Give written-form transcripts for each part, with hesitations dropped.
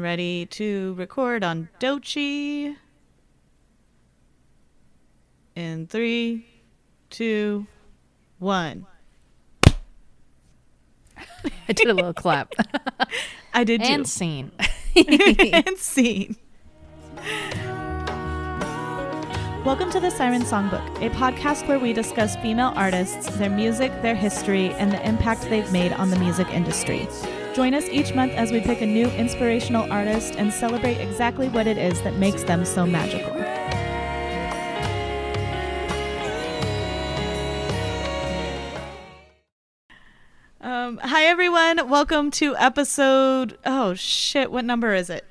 Ready to record on Doechii. In 3, 2, 1. I did a little clap. I did too. And scene. And scene. Welcome to the Siren Songbook, a podcast where we discuss female artists, their music, their history, and the impact they've made on the music industry. Join us each month as we pick a new inspirational artist and celebrate exactly what it is that makes them so magical. Hi everyone, welcome to episode, oh shit, what number is it?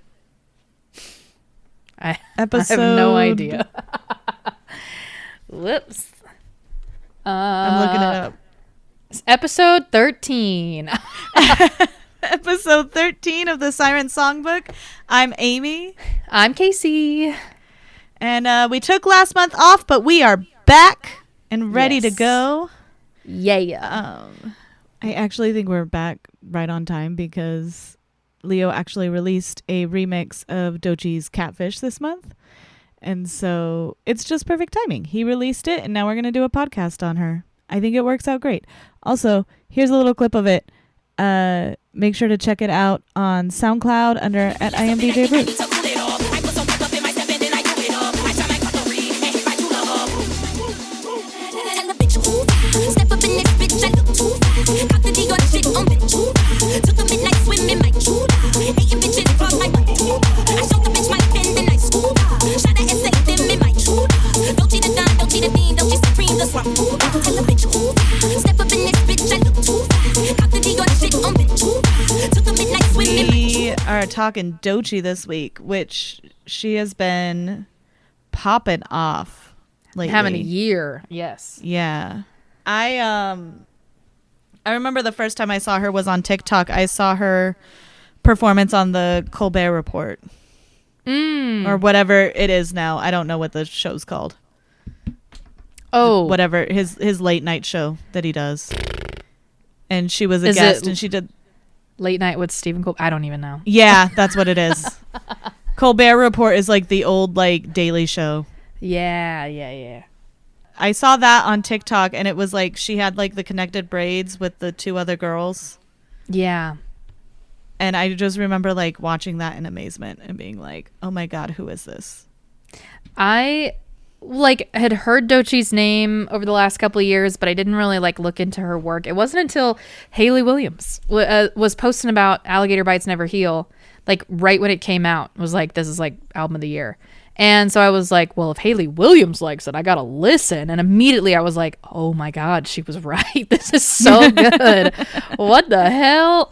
I have no idea. Whoops. I'm looking it up. It's episode 13. Episode 13 of the Siren Songbook. I'm Amy. I'm Kasey. And we took last month off, but we are back and ready to go. Yeah. I actually think we're back right on time because Leo actually released a remix of Doechii's Catfish this month. And so it's just perfect timing. He released it and now we're going to do a podcast on her. I think it works out great. Also, here's a little clip of it. Make sure to check it out on SoundCloud under at IMDJ Roots. We are talking Doechii this week, which she has been popping off lately. Having a year. Yes. Yeah. I remember the first time I saw her was on TikTok. I saw her performance on the Colbert Report. Or whatever it is now. I don't know what the show's called. Oh. Whatever. His late night show that he does. And she was a guest and she did Late Night with Stephen Colbert. I don't even know. Yeah, that's what it is. Colbert Report is like the old like Daily Show. Yeah. I saw that on TikTok and it was like she had like the connected braids with the two other girls. Yeah. And I just remember like watching that in amazement and being like, oh my God, who is this? I had heard Doechii's name over the last couple of years, but I didn't really look into her work. It wasn't until Hayley Williams was posting about Alligator Bites Never Heal, right when it came out. It was this is album of the year. And so I was like, well, if Hayley Williams likes it, I gotta listen. And immediately I was like, oh my God, she was right. This is so good. What the hell?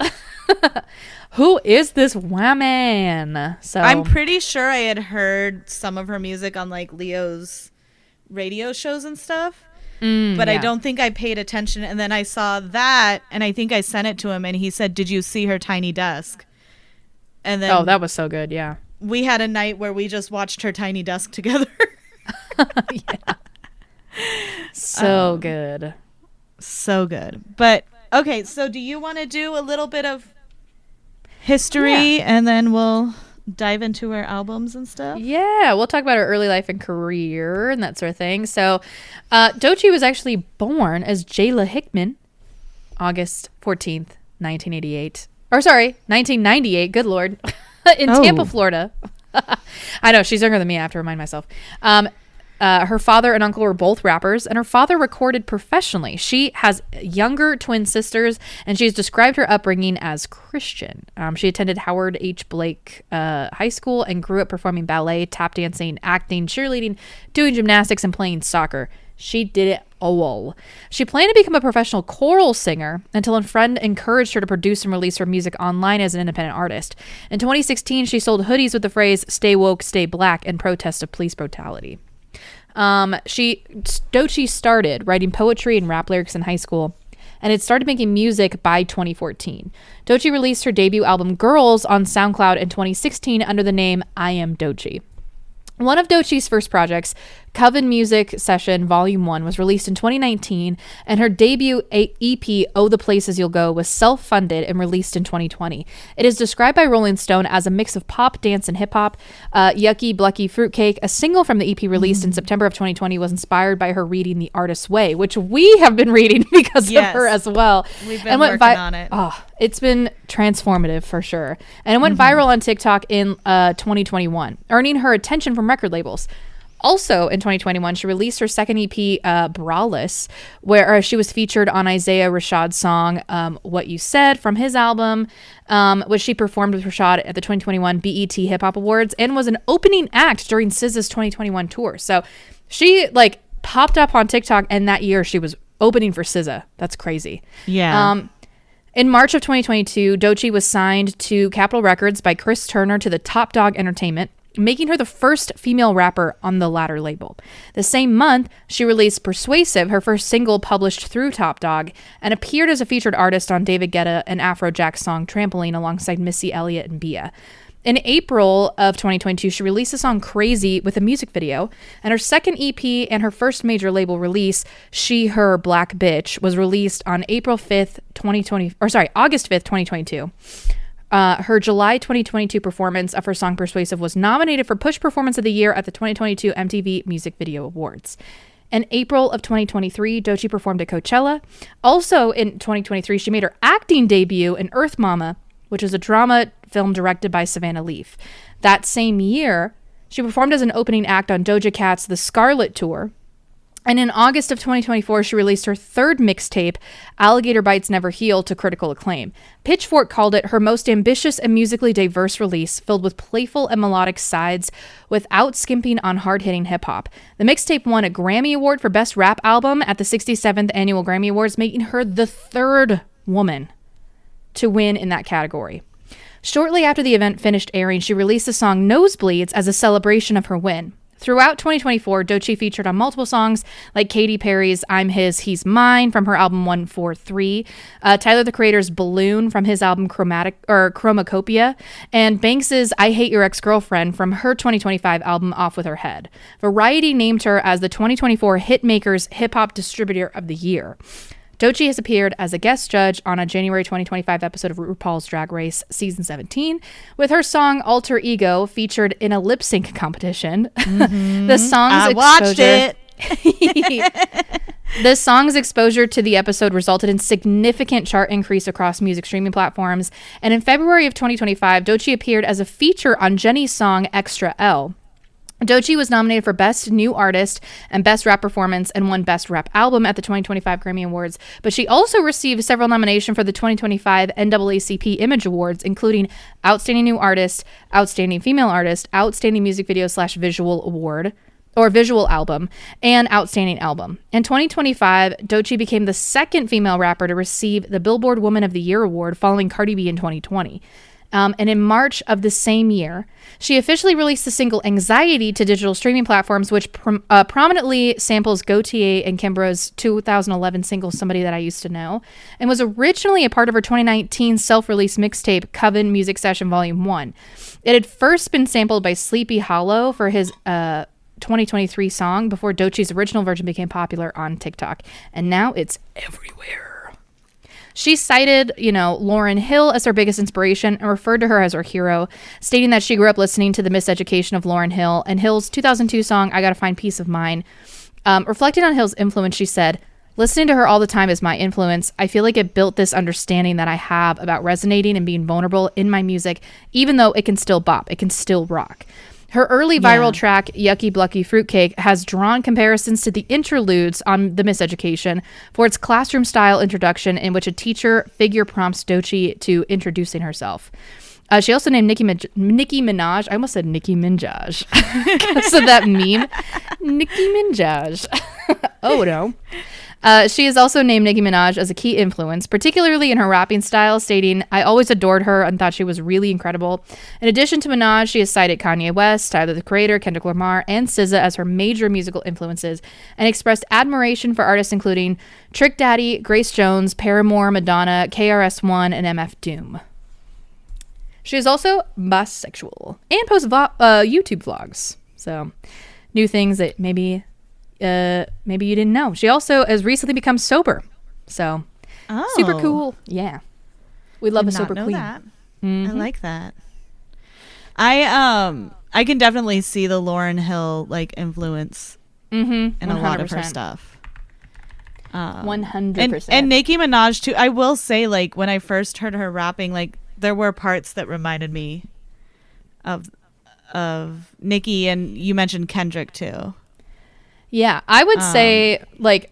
Who is this woman? So I'm pretty sure I had heard some of her music on Leo's radio shows and stuff, but I don't think I paid attention. And then I saw that, and I think I sent it to him, and he said, "Did you see her tiny desk?" And then that was so good. Yeah, we had a night where we just watched her tiny desk together. Yeah, so good, so good. But okay, so do you want to do a little bit of history and then we'll dive into her albums and stuff? Yeah, we'll talk about her early life and career and that sort of thing. So Doechii was actually born as Jayla Hickman August 14th, 1988. Or sorry, 1998, good Lord, in Tampa, Florida. I know, she's younger than me, I have to remind myself. Her father and uncle were both rappers, and her father recorded professionally. She has younger twin sisters, and she's described her upbringing as Christian. She attended Howard H. Blake High School and grew up performing ballet, tap dancing, acting, cheerleading, doing gymnastics, and playing soccer. She did it all. She planned to become a professional choral singer until a friend encouraged her to produce and release her music online as an independent artist. In 2016, she sold hoodies with the phrase, "Stay woke, stay black," in protest of police brutality. Doechii started writing poetry and rap lyrics in high school and had started making music by 2014. Doechii released her debut album Girls on SoundCloud in 2016 under the name I Am Doechii. One of Doechii's first projects, Coven Music Session Volume 1 was released in 2019, and her debut EP, Oh the Places You'll Go, was self-funded and released in 2020. It is described by Rolling Stone as a mix of pop, dance, and hip-hop. Yucky Blucky Fruitcake, a single from the EP released in September of 2020, was inspired by her reading The Artist's Way, which we have been reading because of her as well. We've been working on it. Oh, it's been transformative for sure. And it went viral on TikTok in 2021, earning her attention from record labels. Also in 2021, she released her second EP, Braless, where she was featured on Isaiah Rashad's song, What You Said, from his album, which she performed with Rashad at the 2021 BET Hip Hop Awards, and was an opening act during SZA's 2021 tour. So she popped up on TikTok, and that year she was opening for SZA. That's crazy. Yeah. In March of 2022, Doechii was signed to Capitol Records by Chris Turner to the Top Dog Entertainment, making her the first female rapper on the latter label. The same month, she released Persuasive, her first single published through Top Dog, and appeared as a featured artist on David Guetta and Afrojack's song Trampoline alongside Missy Elliott and Bia. In April of 2022, she released the song Crazy with a music video, and her second EP and her first major label release, She, Her, Black Bitch, was released on August 5th, 2022. Her July 2022 performance of her song Persuasive was nominated for Push Performance of the Year at the 2022 MTV Music Video Awards. In April of 2023, Doechii performed at Coachella. Also in 2023, she made her acting debut in Earth Mama, which is a drama film directed by Savannah Leaf. That same year, she performed as an opening act on Doja Cat's The Scarlet Tour. And in August of 2024, she released her third mixtape, Alligator Bites Never Heal, to critical acclaim. Pitchfork called it her most ambitious and musically diverse release, filled with playful and melodic sides without skimping on hard-hitting hip-hop. The mixtape won a Grammy Award for Best Rap Album at the 67th Annual Grammy Awards, making her the third woman to win in that category. Shortly after the event finished airing, she released the song Nosebleeds as a celebration of her win. Throughout 2024, Doechii featured on multiple songs like Katy Perry's I'm His, He's Mine from her album 143, Tyler the Creator's Balloon from his album Chromacopia, and Banks's I Hate Your Ex-Girlfriend from her 2025 album Off With Her Head. Variety named her as the 2024 Hitmakers Hip Hop Distributor of the Year. Doechii has appeared as a guest judge on a January 2025 episode of RuPaul's Drag Race Season 17, with her song Alter Ego featured in a lip sync competition. The song's watched it. The song's exposure to the episode resulted in significant chart increase across music streaming platforms, and in February of 2025, Doechii appeared as a feature on Jenny's song Extra L. Doechii was nominated for Best New Artist and Best Rap Performance and won Best Rap Album at the 2025 Grammy Awards, but she also received several nominations for the 2025 NAACP Image Awards, including Outstanding New Artist, Outstanding Female Artist, Outstanding Music Video / Visual Award, or Visual Album, and Outstanding Album. In 2025, Doechii became the second female rapper to receive the Billboard Woman of the Year Award, following Cardi B in 2020. And in March of the same year, she officially released the single Anxiety to digital streaming platforms, which prominently samples Doechii and Kimbra's 2011 single Somebody That I Used to Know, and was originally a part of her 2019 self-release mixtape Coven Music Session Volume 1. It had first been sampled by Sleepy Hollow for his 2023 song before Doechii's original version became popular on TikTok, and now it's everywhere. She cited, Lauryn Hill as her biggest inspiration and referred to her as her hero, stating that she grew up listening to the miseducation of Lauryn Hill and Hill's 2002 song, I Gotta Find Peace of Mind. Reflecting on Hill's influence, she said, listening to her all the time is my influence. I feel like it built this understanding that I have about resonating and being vulnerable in my music, even though it can still bop, it can still rock. Her early viral track, Yucky Blucky Fruitcake, has drawn comparisons to the interludes on The Miseducation for its classroom-style introduction in which a teacher figure prompts Doechii to introducing herself. She also named Nicki Minaj. I almost said Nicki Minaj. So that meme. Nicki Minaj. Oh, no. She has also named Nicki Minaj as a key influence, particularly in her rapping style, stating, I always adored her and thought she was really incredible. In addition to Minaj, she has cited Kanye West, Tyler the Creator, Kendrick Lamar, and SZA as her major musical influences, and expressed admiration for artists including Trick Daddy, Grace Jones, Paramore, Madonna, KRS-One, and MF Doom. She is also bisexual and posts YouTube vlogs. So, new things that maybe maybe you didn't know, she also has recently become sober. So super cool. Yeah. We love a sober queen. That. I like that. I can definitely see the Lauryn Hill like influence in 100%. A lot of her stuff. 100%. And Nicki Minaj too. I will say, like, when I first heard her rapping, like there were parts that reminded me of Nicki, and you mentioned Kendrick too. Yeah, I would say like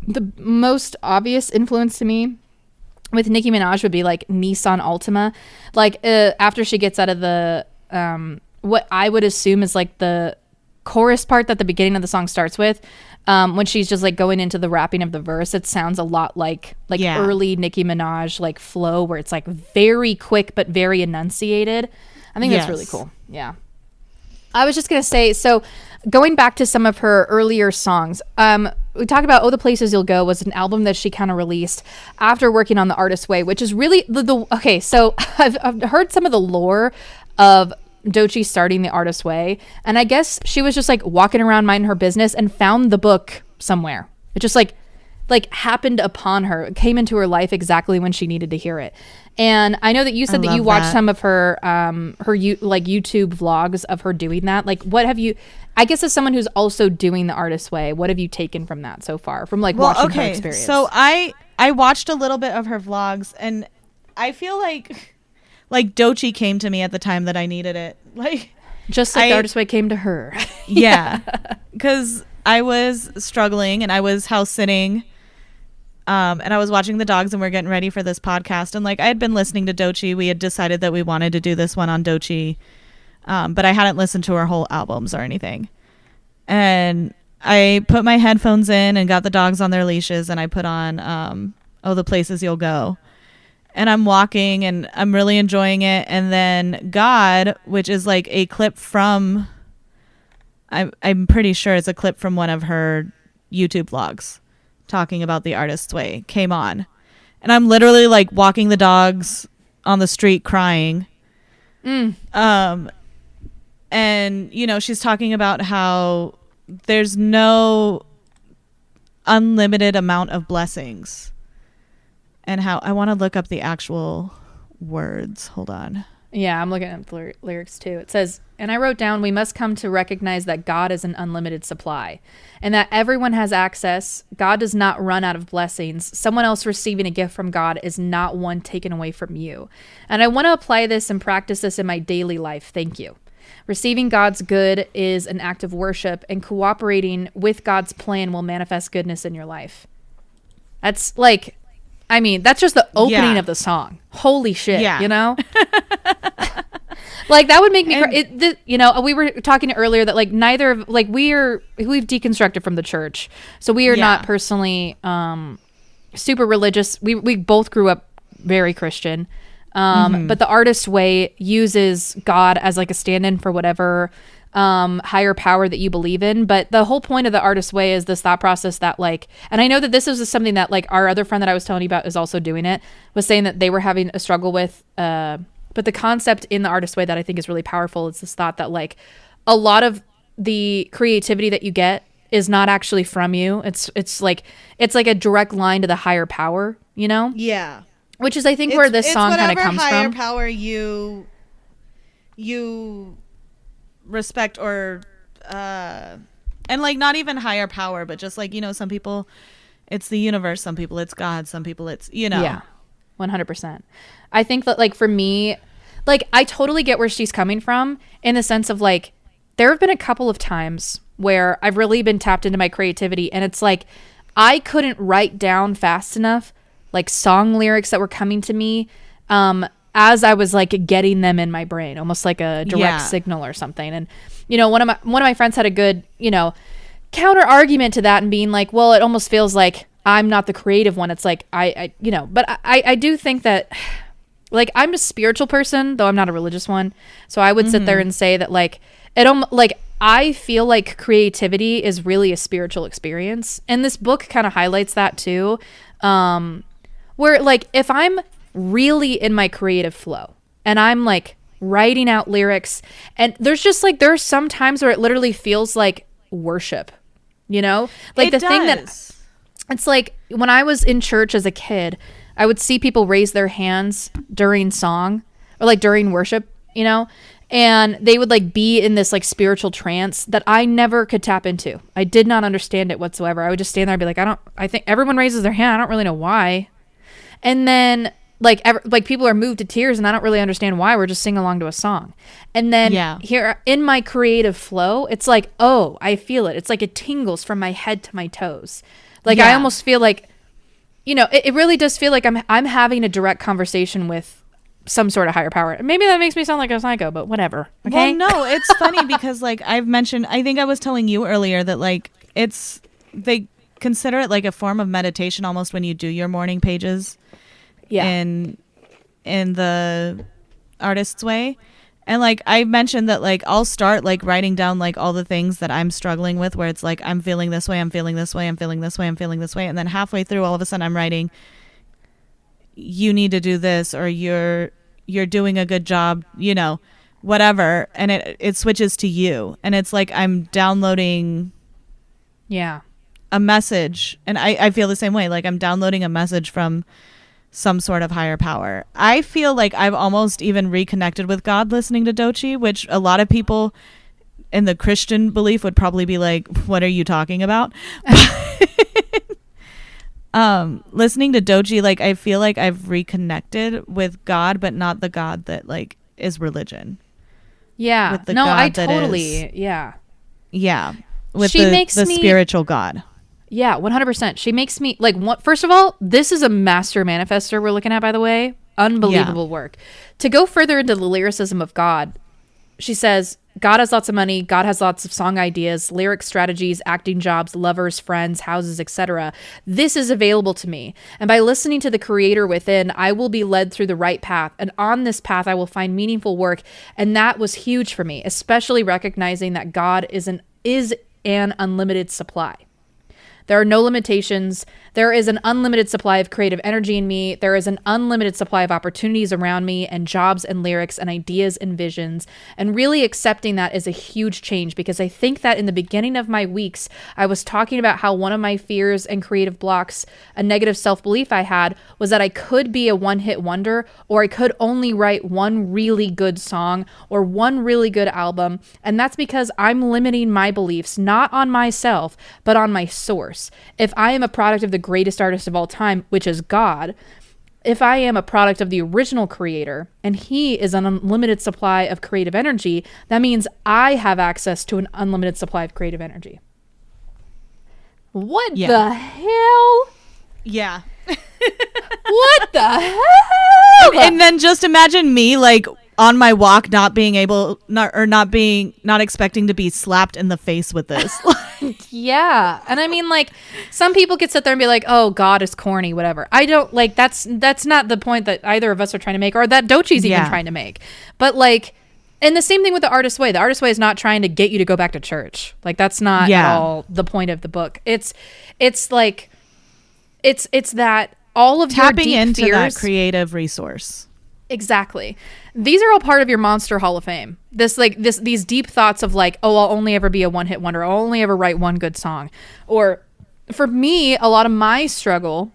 the most obvious influence to me with Nicki Minaj would be like Nissan Altima. Like after she gets out of the what I would assume is like the chorus part that the beginning of the song starts with, when she's just like going into the rapping of the verse, it sounds a lot like early Nicki Minaj like flow, where it's like very quick but very enunciated. I think that's really cool. Yeah. I was just gonna say, so going back to some of her earlier songs, we talked about "Oh the Places You'll Go" was an album that she kind of released after working on The Artist's Way, which is really the okay. So I've heard some of the lore of Doechii starting The Artist's Way, and I guess she was just like walking around minding her business and found the book somewhere. It just like happened upon her. It came into her life exactly when she needed to hear it. And I know that you said that you watched some of her YouTube vlogs of her doing that. Like, what have you, I guess as someone who's also doing The Artist's Way, what have you taken from that so far, from like watching her experience? So I watched a little bit of her vlogs, and I feel like Doechii came to me at the time that I needed it. Like, just like The Artist's Way came to her. Yeah. Because I was struggling and I was house sitting. And I was watching the dogs, and we're getting ready for this podcast. And like, I had been listening to Doechii. We had decided that we wanted to do this one on Doechii. But I hadn't listened to her whole albums or anything. And I put my headphones in and got the dogs on their leashes, and I put on, Oh, the Places You'll Go. And I'm walking and I'm really enjoying it. And then God, which is like a clip from, I'm pretty sure it's a clip from one of her YouTube vlogs talking about The Artist's Way, came on. And I'm literally like walking the dogs on the street crying. And, you know, she's talking about how there's no unlimited amount of blessings. And how I want to look up the actual words. Hold on. Yeah, I'm looking at the lyrics too. It says, and I wrote down, we must come to recognize that God is an unlimited supply and that everyone has access. God does not run out of blessings. Someone else receiving a gift from God is not one taken away from you. And I want to apply this and practice this in my daily life. Thank you. Receiving God's good is an act of worship, and cooperating with God's plan will manifest goodness in your life. That's like, I mean, that's just the opening of the song. Holy shit, you know? Like, that would make me cry. You know, we were talking earlier that, like, neither of, like, we've deconstructed from the church. So we are not personally super religious. We both grew up very Christian. But The Artist's Way uses God as, like, a stand-in for whatever higher power that you believe in. But the whole point of The Artist's Way is this thought process that, like, and I know that this is something that, like, our other friend that I was telling you about is also doing it, was saying that they were having a struggle with, but the concept in The Artist's Way that I think is really powerful is this thought that, like, a lot of the creativity that you get is not actually from you. It's like a direct line to the higher power, you know? Yeah. Which is, I think, where this song kind of comes from. Higher power you respect, or and like, not even higher power, but just like, you know, some people it's the universe, some people it's God, some people it's, you know. Yeah, 100%. I think that, like, for me, like, I totally get where she's coming from, in the sense of, like, there have been a couple of times where I've really been tapped into my creativity, and it's like I couldn't write down fast enough, like, song lyrics that were coming to me as I was, like, getting them in my brain, almost like a direct signal or something. And, you know, one of my friends had a good, you know, counter argument to that, and being like, well, it almost feels like I'm not the creative one. It's like I you know, but I do think that, like, I'm a spiritual person, though I'm not a religious one. So I would sit there and say that, like, I feel like creativity is really a spiritual experience. And this book kind of highlights that too. Where, like, if I'm really in my creative flow and I'm, like, writing out lyrics, and there's just, like, there's some times where it literally feels like worship. you know? Like the thing that it's like when I was in church as a kid, I would see people raise their hands during song or like during worship, you know, and they would like be in this like spiritual trance that I never could tap into. I did not understand it whatsoever. I would just stand there and be like, I think everyone raises their hand. I don't really know why. And then like people are moved to tears and I don't really understand why. We're just singing along to a song. And then here in my creative flow, it's like, oh, I feel it. It's like it tingles from my head to my toes. Like I almost feel like, you know, it really does feel like I'm having a direct conversation with some sort of higher power. Maybe that makes me sound like a psycho, but whatever. Okay. Well, no, it's funny because like I've mentioned, I think I was telling you earlier that like they consider it like a form of meditation almost when you do your morning pages. Yeah. In the artist's way. And like I mentioned that like I'll start like writing down like all the things that I'm struggling with where it's like I'm feeling this way, I'm feeling this way, I'm feeling this way, I'm feeling this way. And then halfway through all of a sudden I'm writing, you need to do this, or you're doing a good job, you know, whatever. And it switches to you. And it's like I'm downloading a message. And I feel the same way. Like I'm downloading a message from some sort of higher power. I feel like I've almost even reconnected with God listening to Doechii, which a lot of people in the Christian belief would probably be like, what are you talking about? Listening to Doechii, like I feel like I've reconnected with God, but not the God that like is religion. Yeah. With the no, God I that totally, is, yeah. Yeah. With She the makes me, spiritual God. Yeah, 100%. She makes me like first of all, this is a master manifester we're looking at, by the way. Unbelievable work. To go further into the lyricism of God, she says, God has lots of money, God has lots of song ideas, lyric strategies, acting jobs, lovers, friends, houses, etc. This is available to me. And by listening to the creator within, I will be led through the right path. And on this path, I will find meaningful work. And that was huge for me, especially recognizing that God is an unlimited supply. There are no limitations. There is an unlimited supply of creative energy in me. There is an unlimited supply of opportunities around me and jobs and lyrics and ideas and visions. And really accepting that is a huge change, because I think that in the beginning of my weeks, I was talking about how one of my fears and creative blocks, a negative self-belief I had, was that I could be a one-hit wonder, or I could only write one really good song or one really good album. And that's because I'm limiting my beliefs, not on myself, but on my source. If I am a product of the greatest artist of all time, which is God, if I am a product of the original creator and he is an unlimited supply of creative energy, that means I have access to an unlimited supply of creative energy. What the hell? Yeah. What the hell? And then just imagine me like on my walk not expecting to be slapped in the face with this. Yeah. And I mean, like, some people could sit there and be like, oh, God is corny, whatever. I don't like, that's not the point that either of us are trying to make, or that Doechii's even trying to make. But like, and the same thing with The Artist's Way. The Artist's Way is not trying to get you to go back to church. Like, that's not at all the point of the book. It's like, it's that all of tapping your deep into fears, that creative resource. Exactly. These are all part of your Monster Hall of Fame. These deep thoughts of like, oh, I'll only ever be a one-hit wonder. I'll only ever write one good song. Or for me, a lot of my struggle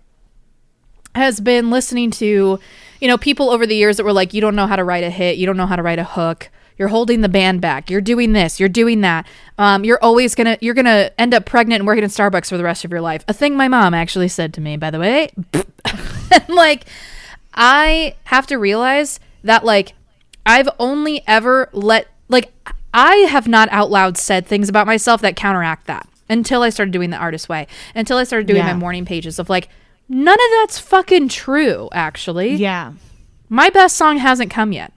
has been listening to, you know, people over the years that were like, you don't know how to write a hit. You don't know how to write a hook. You're holding the band back. You're doing this. You're doing that. You're gonna end up pregnant and working at Starbucks for the rest of your life. A thing my mom actually said to me, by the way. And like, I have to realize that like I've only ever I have not out loud said things about myself that counteract that until I started doing The Artist's Way, until I started doing my morning pages of like, none of that's fucking true, actually. Yeah. My best song hasn't come yet.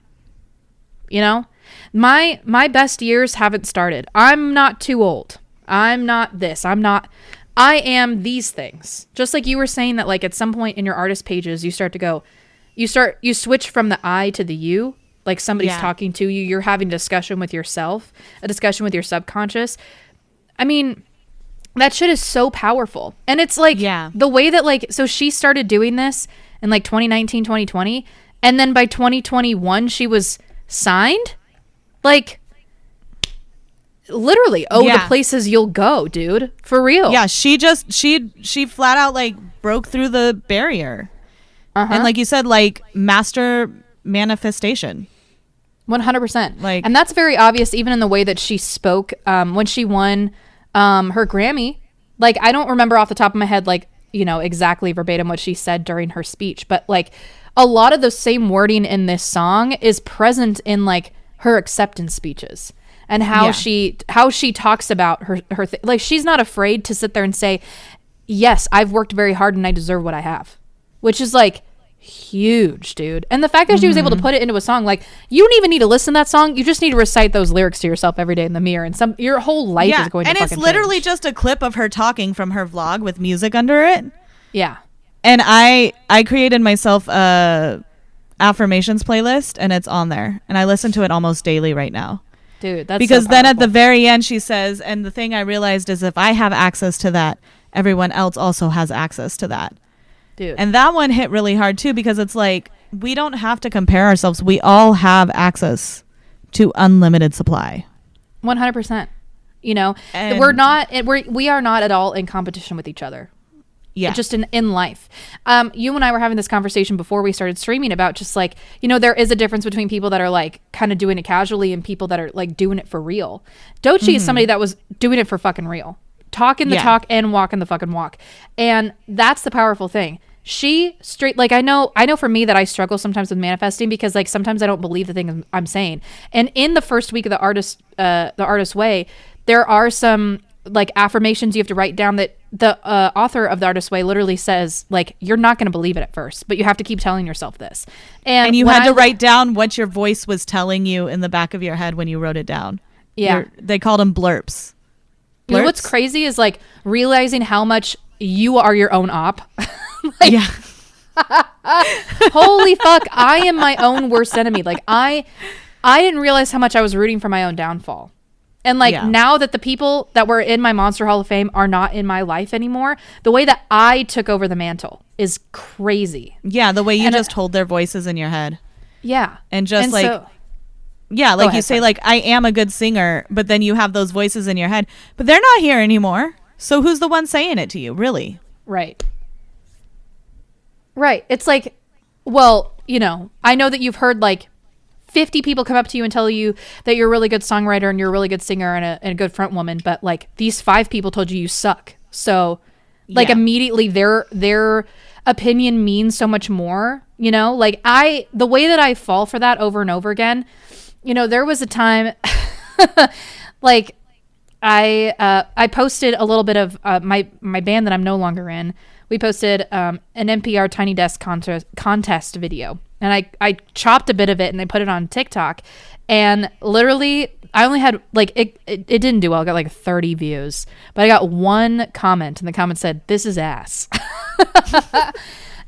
You know, my best years haven't started. I'm not too old. I'm not this. I am these things. Just like you were saying that like at some point in your artist pages, you switch from the I to the you, like somebody's talking to you. You're having a discussion with yourself, a discussion with your subconscious. I mean, that shit is so powerful. And it's like the way that like, so she started doing this in like 2019, 2020. And then by 2021, she was signed. Like, literally, the places you'll go, dude, for real. Yeah, she flat out like broke through the barrier. And like you said, like master manifestation. 100%. Like, and that's very obvious even in the way that she spoke when she won her Grammy. Like, I don't remember off the top of my head, like, you know, exactly verbatim what she said during her speech, but like a lot of the same wording in this song is present in like her acceptance speeches and how she talks about her like, she's not afraid to sit there and say, yes, I've worked very hard and I deserve what I have, which is like huge, dude. And the fact that she was able to put it into a song, like, you don't even need to listen to that song, you just need to recite those lyrics to yourself every day in the mirror, and your whole life is going to fucking change. And it's literally just a clip of her talking from her vlog with music under it. Yeah. And I created myself a affirmations playlist, and it's on there, and I listen to it almost daily right now. Dude, that's because so then at the very end she says, and the thing I realized is if I have access to that, everyone else also has access to that. Dude. And that one hit really hard too, because it's like, we don't have to compare ourselves. We all have access to unlimited supply. 100%. You know, and we are not at all in competition with each other. Yeah. Just in life. You and I were having this conversation before we started streaming about just like, you know, there is a difference between people that are like kind of doing it casually and people that are like doing it for real. Doechii is somebody that was doing it for fucking real. Talking the talk and walking the fucking walk. And that's the powerful thing. She straight, like, I know for me that I struggle sometimes with manifesting because like sometimes I don't believe the thing I'm saying. And in the first week of the artist way, there are some like affirmations you have to write down that the author of the Artist Way literally says, like, you're not going to believe it at first, but you have to keep telling yourself this. And you had to write down what your voice was telling you in the back of your head when you wrote it down. Yeah. They called them blurps. You know what's crazy is like realizing how much you are your own op. Like, yeah. Holy fuck, I am my own worst enemy. Like I didn't realize how much I was rooting for my own downfall. And like now that the people that were in my Monster Hall of Fame are not in my life anymore, the way that I took over the mantle is crazy. Yeah, the way you just hold their voices in your head. Yeah. And just like, so, yeah, like you say, like, I am a good singer, but then you have those voices in your head, but they're not here anymore. So who's the one saying it to you, really? Right. Right. It's like, well, you know, I know that you've heard like 50 people come up to you and tell you that you're a really good songwriter and you're a really good singer and a good front woman, but like these 5 people told you suck. So like immediately their opinion means so much more, you know? Like the way that I fall for that over and over again, you know, there was a time like I posted a little bit of my band that I'm no longer in. We posted an NPR Tiny Desk contest video. And I chopped a bit of it and I put it on TikTok. And literally, I only had, like, it didn't do well. I got like 30 views. But I got one comment. And the comment said, "This is ass."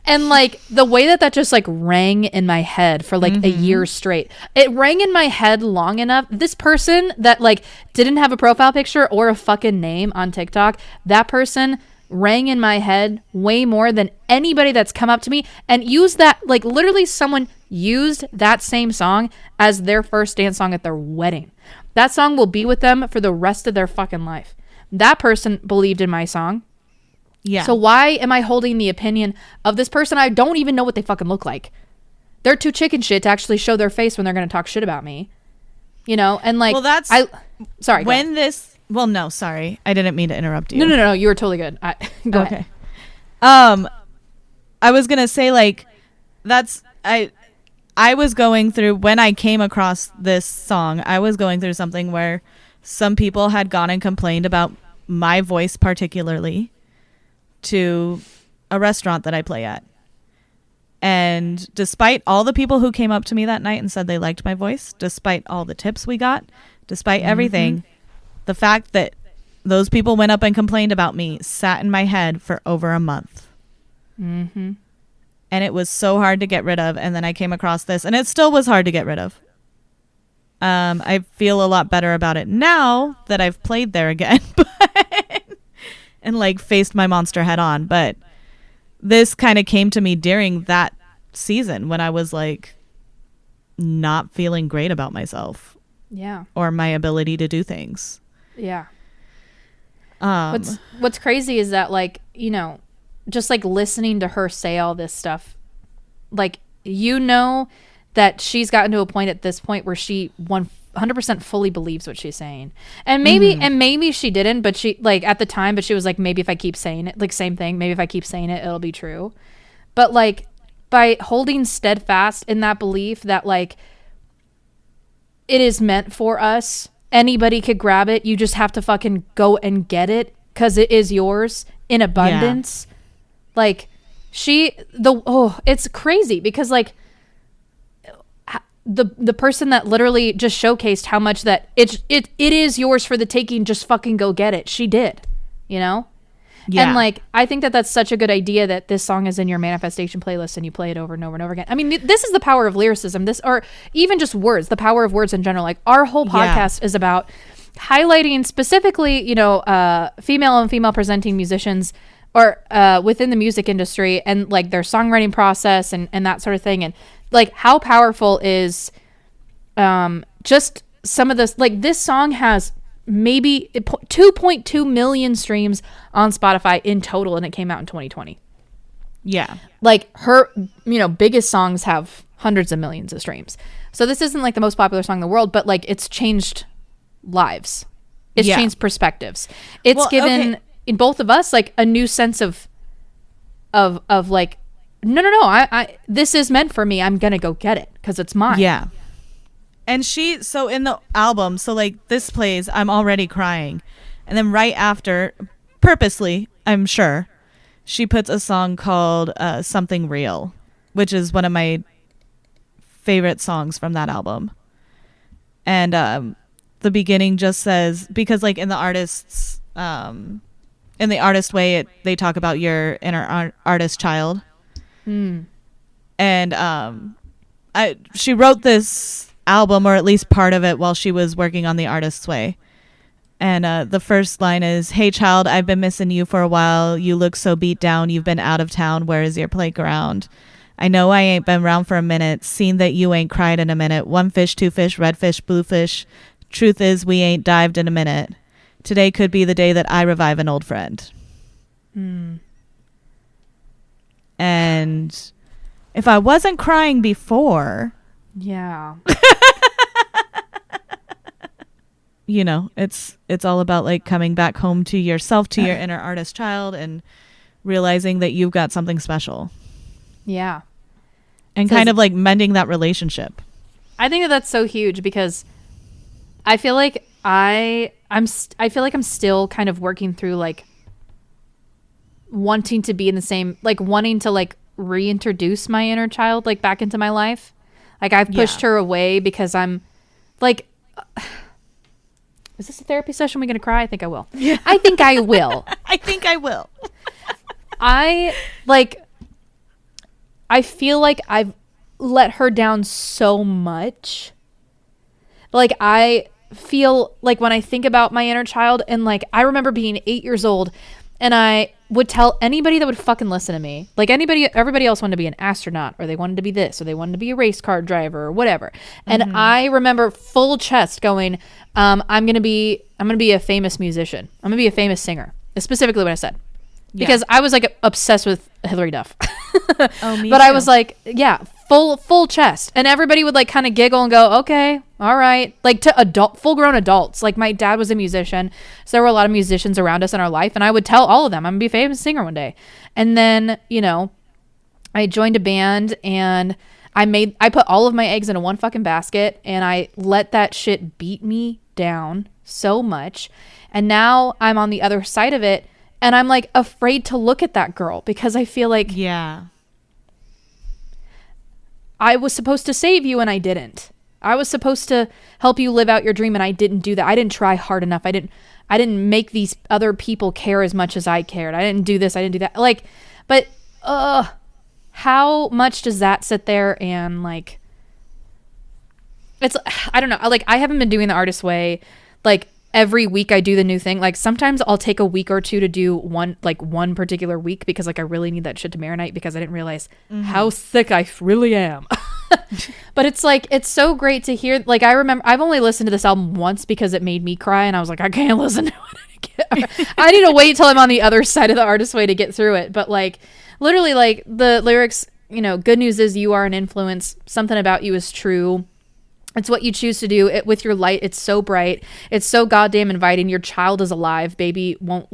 And, like, the way that just, like, rang in my head for, like, a year straight. It rang in my head long enough. This person that, like, didn't have a profile picture or a fucking name on TikTok, that person rang in my head way more than anybody that's come up to me and used that, like, literally someone used that same song as their first dance song at their wedding. That song will be with them for the rest of their fucking life. That person believed in my song. Yeah. So why am I holding the opinion of this person? I don't even know what they fucking look like. They're too chicken shit to actually show their face when they're going to talk shit about me. You know, and like, well, sorry. When this, well, no, sorry. I didn't mean to interrupt you. No. You were totally good. Go ahead. I was going to say, like, I was going through, when I came across this song, I was going through something where some people had gone and complained about my voice particularly to a restaurant that I play at. And despite all the people who came up to me that night and said they liked my voice, despite all the tips we got, despite everything, the fact that those people went up and complained about me sat in my head for over a month. Mm-hmm. And it was so hard to get rid of. And then I came across this, and it still was hard to get rid of. I feel a lot better about it now that I've played there again. And like faced my monster head on. But this kind of came to me during that season when I was like not feeling great about myself. Yeah. Or my ability to do things. Yeah. What's crazy is that, like, you know, just like listening to her say all this stuff, like, you know, that she's gotten to a point at this point where she 100% fully believes what she's saying. And maybe she didn't, but she, like, at the time, but she was like, maybe if I keep saying it, like, same thing, maybe if I keep saying it, it'll be true. But, like, by holding steadfast in that belief that, like, it is meant for us, anybody could grab it, you just have to fucking go and get it because it is yours in abundance. Like, it's crazy because, like, the person that literally just showcased how much that it is yours for the taking, just fucking go get it. She did, you know? Yeah. And, like, I think that that's such a good idea that this song is in your manifestation playlist and you play it over and over and over again. I mean, this is the power of lyricism, or even just words, the power of words in general. Like, our whole podcast is about highlighting specifically, you know, female and female presenting musicians or within the music industry and, like, their songwriting process and that sort of thing. And, like, how powerful is just some of this. Like, this song has maybe 2.2 million streams on Spotify in total, and it came out in 2020. Yeah. Like, her, you know, biggest songs have hundreds of millions of streams. So this isn't, like, the most popular song in the world, but, like, it's changed lives. It's changed perspectives. It's given in both of us, like, a new sense of like, no, I this is meant for me. I'm gonna go get it because it's mine. Yeah. And so in the album, so, like, this plays, I'm already crying. And then right after, purposely, I'm sure, she puts a song called Something Real, which is one of my favorite songs from that album. And the beginning just says, because, like, in the artist way, they talk about your inner artist child. And she wrote this album, or at least part of it, while she was working on the Artist's Way. And the first line is, "Hey child, I've been missing you for a while. You look so beat down. You've been out of town. Where is your playground? I know I ain't been around for a minute. Seen that you ain't cried in a minute. One fish, two fish, red fish, blue fish. Truth is, we ain't dived in a minute. Today could be the day that I revive an old friend." And if I wasn't crying before, you know, it's all about, like, coming back home to yourself, to your inner artist child, and realizing that you've got something special. Yeah. And kind of, like, mending that relationship. I think that's so huge because I feel like I feel like I'm still kind of working through, like, wanting to be in the same, like, wanting to, like, reintroduce my inner child, like, back into my life. Like, I've pushed her away because I'm, like, is this a therapy session? We gonna cry? I think I will. Yeah. I think I will. I think I will. I feel like I've let her down so much. Like, I feel like when I think about my inner child, and, like, I remember being 8 years old and I would tell anybody that would fucking listen to me, like, everybody else wanted to be an astronaut, or they wanted to be this, or they wanted to be a race car driver, or whatever. And I remember full chest going, I'm gonna be a famous musician. I'm gonna be a famous singer. That's specifically what I said, because I was, like, obsessed with Hillary Duff. Oh, me but too. I was like, full chest, and everybody would, like, kind of giggle and go, okay, all right, like, to full grown adults. Like, my dad was a musician, so there were a lot of musicians around us in our life, and I would tell all of them I'm gonna be a famous singer one day. And then, you know, I joined a band, and I put all of my eggs into one fucking basket, and I let that shit beat me down so much. And now I'm on the other side of it, and I'm, like, afraid to look at that girl because I feel like I was supposed to save you and I didn't. I was supposed to help you live out your dream and I didn't do that. I didn't try hard enough. I didn't make these other people care as much as I cared. I didn't do this. I didn't do that. Like, but how much does that sit there and, like, it's, I don't know. Like, I haven't been doing the Artist's Way. Like, every week I do the new thing. Like, sometimes I'll take a week or two to do one particular week because, like, I really need that shit to marinate because I didn't realize how sick I really am. But it's like, it's so great to hear. Like, I remember I've only listened to this album once because it made me cry, and I was like, I can't listen to it again. I need to wait till I'm on the other side of the artist's way to get through it. But like, literally, like the lyrics, good news is you are an influence. Something about you is true. It's what you choose to do. It with your light. It's so bright. It's so goddamn inviting. Your child is alive, baby. Won't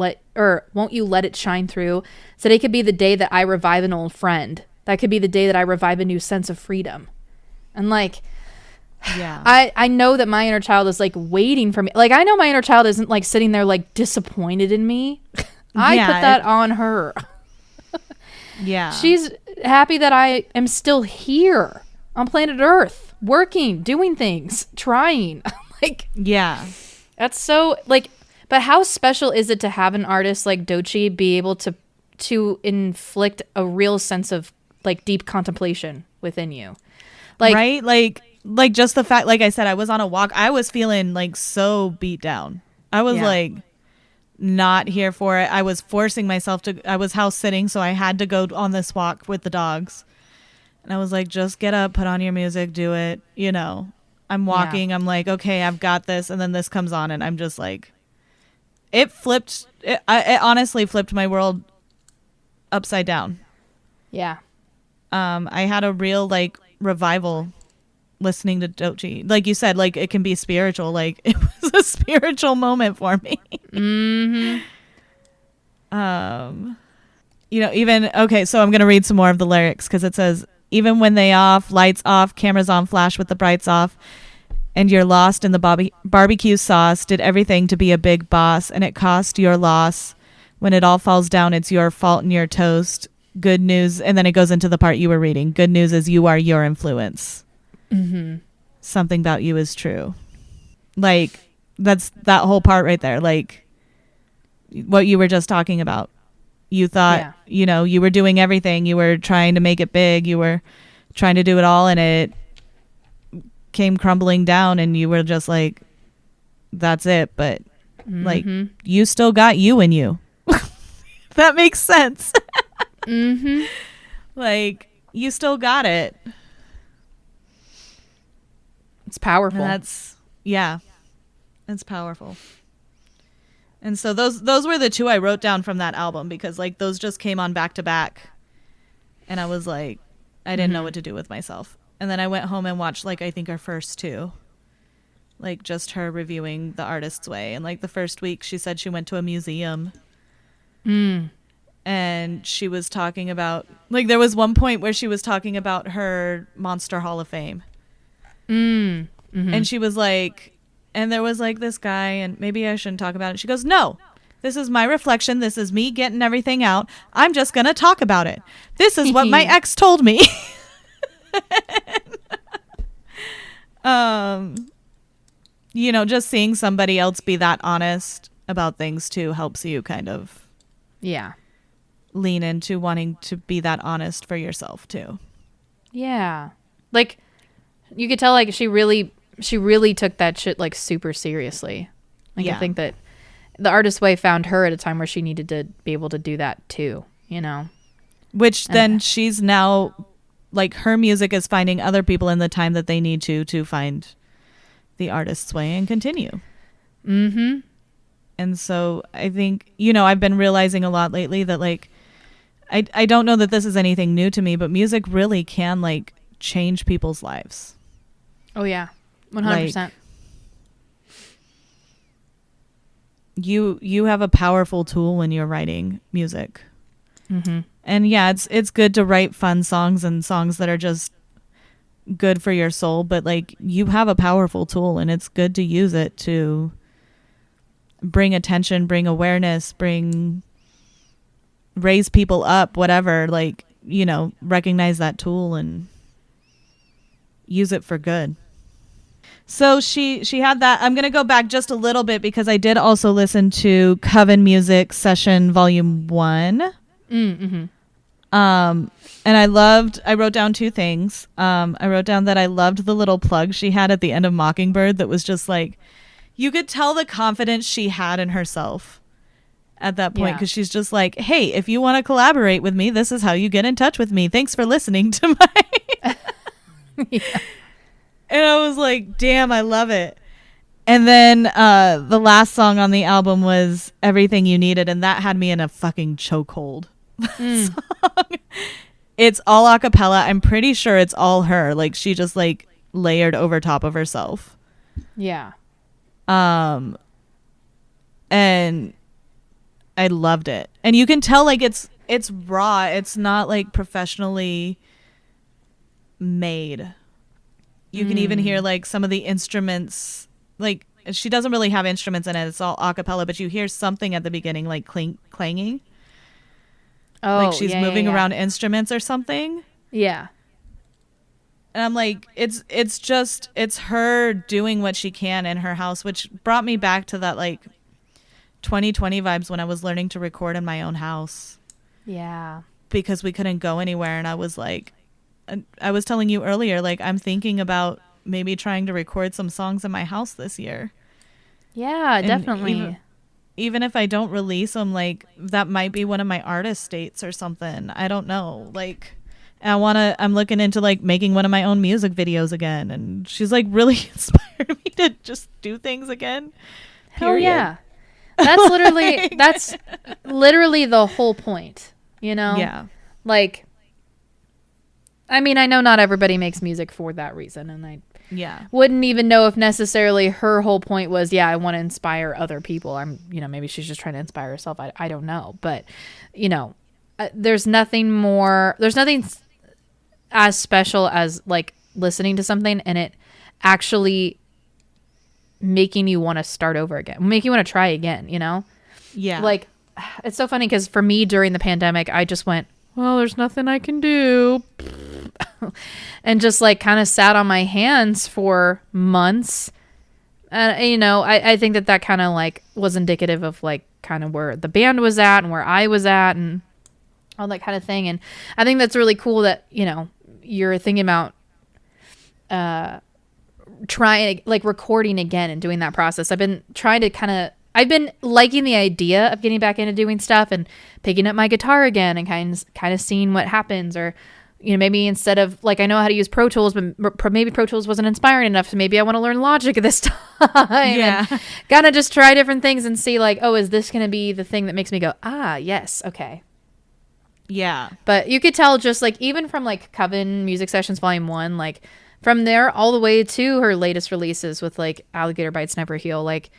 you let it shine through? Today could be the day that I revive an old friend. That could be the day that I revive a new sense of freedom. And like, yeah, I know that my inner child is like waiting for me. Like, I know my inner child isn't like sitting there like disappointed in me. I put that on her. Yeah. She's happy that I am still here on planet Earth, working, doing things, trying. Like, yeah. That's so like, but how special is it to have an artist like Doechii be able to inflict a real sense of like deep contemplation within you? Like, right? Like just the fact, like I said, I was on a walk. I was feeling like so beat down. I was like not here for it. I was forcing myself to, I was house sitting, so I had to go on this walk with the dogs. And I was like, just get up, put on your music, do it. I'm walking. I'm like, okay, I've got this. And then this comes on and I'm just like, it honestly flipped my world upside down. Yeah. I had a real like revival listening to Doechii. Like you said, like it can be spiritual. Like it was a spiritual moment for me. Mm-hmm. Even, okay, so I'm going to read some more of the lyrics because it says, even when they off, lights off, cameras on, flash with the brights off, and you're lost in the barbecue sauce, did everything to be a big boss, and it cost your loss. When it all falls down, it's your fault and your toast. Good news, and then it goes into the part you were reading. Good news is you are your influence. Mm-hmm. Something about you is true. Like, that's that whole part right there. Like, what you were just talking about. You thought, you were doing everything. You were trying to make it big. You were trying to do it all, and it came crumbling down, and you were just like, that's it. But, like, you still got you in you. That makes sense. Mm-hmm. Like, you still got it. It's powerful. And it's powerful. And so those were the two I wrote down from that album because like those just came on back to back. And I was like, I didn't know what to do with myself. And then I went home and watched like I think our first two. Like just her reviewing The Artist's Way. And like the first week she said she went to a museum. And she was talking about like there was one point where she was talking about her Monster Hall of Fame. And she was like, and there was like this guy, and maybe I shouldn't talk about it. She goes, no, this is my reflection. This is me getting everything out. I'm just going to talk about it. This is what my ex told me. Just seeing somebody else be that honest about things too helps you kind of lean into wanting to be that honest for yourself too. Yeah. Like you could tell like she really took that shit like super seriously. Like I think that The Artist's Way found her at a time where she needed to be able to do that too, Which then she's now like her music is finding other people in the time that they need to find The Artist's Way and continue. And so I think, I've been realizing a lot lately that like I don't know that this is anything new to me, but music really can like change people's lives. Oh yeah. 100%. Like, you have a powerful tool when you're writing music. And yeah, it's good to write fun songs and songs that are just good for your soul, but like you have a powerful tool and it's good to use it to bring attention, bring awareness, raise people up, whatever, like, recognize that tool and use it for good. So she had that. I'm going to go back just a little bit because I did also listen to Coven Music Session Volume 1. And I wrote down two things. I wrote down that I loved the little plug she had at the end of Mockingbird that was just like, you could tell the confidence she had in herself at that point because she's just like, hey, if you want to collaborate with me, this is how you get in touch with me. Thanks for listening to my... Yeah. And I was like, damn, I love it. And then the last song on the album was Everything You Needed, and that had me in a fucking chokehold. Song. It's all a cappella. I'm pretty sure it's all her. Like, she just like layered over top of herself. Yeah. And I loved it. And you can tell like it's raw. It's not like professionally made. You can even hear like some of the instruments. Like, she doesn't really have instruments in it. It's all a cappella, but you hear something at the beginning like clanging. Oh, like she's moving around instruments or something. Yeah. And I'm like, it's her doing what she can in her house, which brought me back to that like 2020 vibes when I was learning to record in my own house. Yeah. Because we couldn't go anywhere. And I was like, I was telling you earlier, like, I'm thinking about maybe trying to record some songs in my house this year. Yeah, And definitely. even if I don't release them, like, that might be one of my artist states or something. I don't know. Like, I'm looking into like making one of my own music videos again. And she's like really inspired me to just do things again. Hell yeah. That's literally the whole point, you know? Yeah. Like, I mean, I know not everybody makes music for that reason, and I wouldn't even know if necessarily her whole point was, I want to inspire other people. Maybe she's just trying to inspire herself. I don't know. But, there's nothing as special as like listening to something and it actually making you want to start over again, make you want to try again, Yeah. Like, it's so funny because for me during the pandemic, I just went, well, there's nothing I can do. And just like kind of sat on my hands for months. And, I think that kind of like was indicative of like kind of where the band was at and where I was at and all that kind of thing. And I think that's really cool that, you're thinking about trying like recording again and doing that process. I've been liking the idea of getting back into doing stuff and picking up my guitar again and kind of seeing what happens. Or, maybe instead of like, I know how to use Pro Tools, but maybe Pro Tools wasn't inspiring enough. So maybe I want to learn Logic this time. Yeah. Gotta just try different things and see like, oh, is this going to be the thing that makes me go, yes. Okay. Yeah. But you could tell just like, even from like Coven Music Sessions Volume 1, like from there all the way to her latest releases with like Alligator Bites Never Heal, like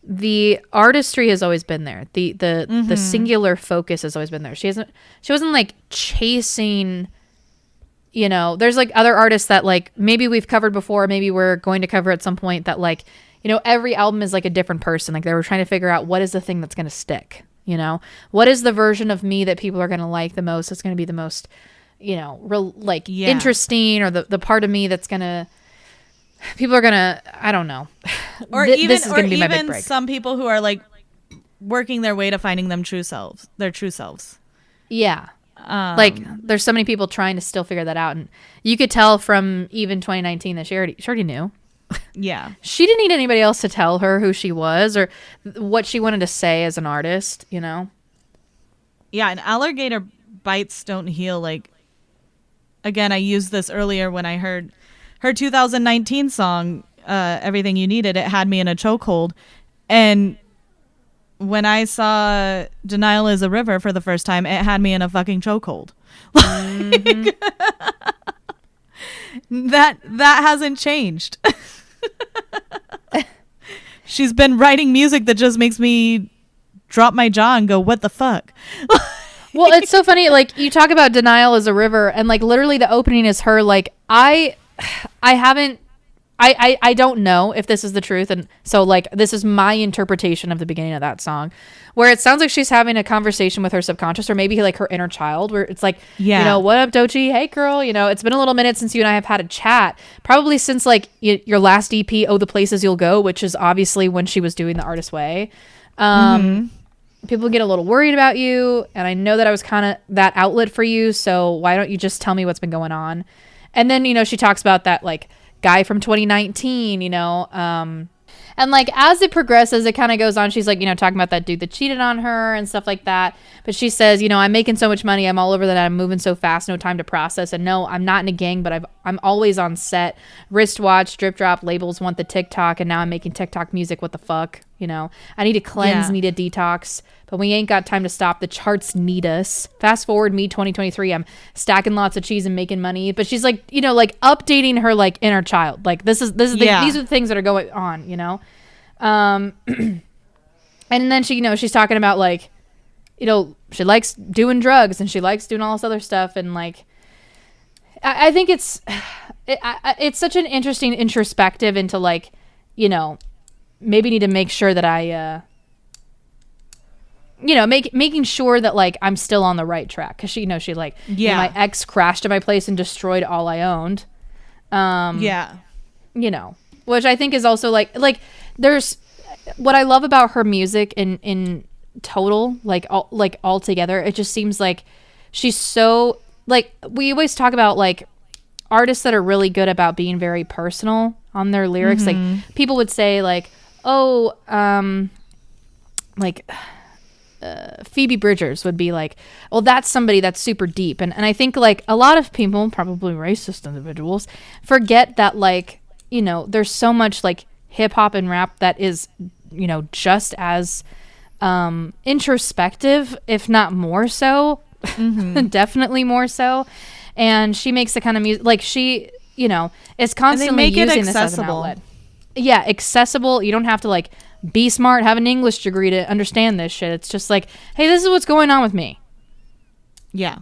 the artistry has always been there. The singular focus has always been there. She wasn't like chasing, there's like other artists that like maybe we've covered before, maybe we're going to cover at some point that like, every album is like a different person. Like they were trying to figure out what is the thing that's going to stick, what is the version of me that people are going to like the most. That's going to be the most, interesting, or the part of me that's going to, people are going to, I don't know. Or this is going to be my big break. Some people who are like working their way to finding their true selves. Yeah. Like there's so many people trying to still figure that out. And you could tell from even 2019 that she already knew. Yeah. She didn't need anybody else to tell her who she was or what she wanted to say as an artist, Yeah. And Alligator Bites Don't Heal. Like, again, I used this earlier when I heard her 2019 song, Everything You Needed. It had me in a chokehold. And when I saw Denial Is a River for the first time, it had me in a fucking chokehold. Mm-hmm. That hasn't changed. She's been writing music that just makes me drop my jaw and go, what the fuck? Well, it's so funny. Like, you talk about Denial Is a River, and like literally the opening is her. Like, I don't know if this is the truth, and so like this is my interpretation of the beginning of that song, where it sounds like she's having a conversation with her subconscious, or maybe like her inner child, where it's like, what up, Doechii? Hey, girl, it's been a little minute since you and I have had a chat, probably since like your last EP, Oh, the Places You'll Go, which is obviously when she was doing The Artist Way. People get a little worried about you, and I know that I was kind of that outlet for you, so why don't you just tell me what's been going on? And then she talks about that like guy from 2019, And like as it progresses, it kind of goes on. She's like, talking about that dude that cheated on her and stuff like that. But she says, I'm making so much money. I'm all over that. I'm moving so fast. No time to process. And no, I'm not in a gang, but I'm always on set. Wristwatch, drip drop, labels want the TikTok. And now I'm making TikTok music. What the fuck? I need to cleanse, need a detox. But we ain't got time to stop. The charts need us. Fast forward me 2023. I'm stacking lots of cheese and making money. But she's like, like updating her like inner child. Like these are the things that are going on, and then she's talking about like, she likes doing drugs and she likes doing all this other stuff. And like, I think it's such an interesting introspective into like, maybe need to make sure that I, making sure that like I'm still on the right track. Cause she like, my ex crashed at my place and destroyed all I owned. Which I think is also like there's what I love about her music in total, like all together. It just seems like she's so like, we always talk about like artists that are really good about being very personal on their lyrics. Like people would say like, Phoebe Bridgers would be like, well, that's somebody that's super deep. And I think like a lot of people, probably racist individuals, forget that like, there's so much like hip hop and rap that is, just as introspective, if not more so, definitely more so. And she makes the kind of music like she, is constantly using this as an outlet. Yeah, accessible. You don't have to like be smart, have an English degree to understand this shit. It's just like, hey, this is what's going on with me. Yeah.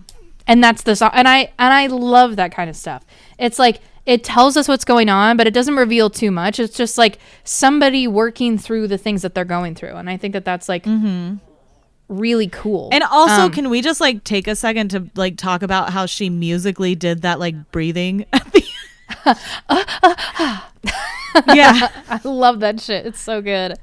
And that's the song. And I love that kind of stuff. It's like, it tells us what's going on, but it doesn't reveal too much. It's just like somebody working through the things that they're going through. And I think that that's like really cool. And also, can we just like take a second to like talk about how she musically did that like breathing at the yeah. I love that shit. It's so good.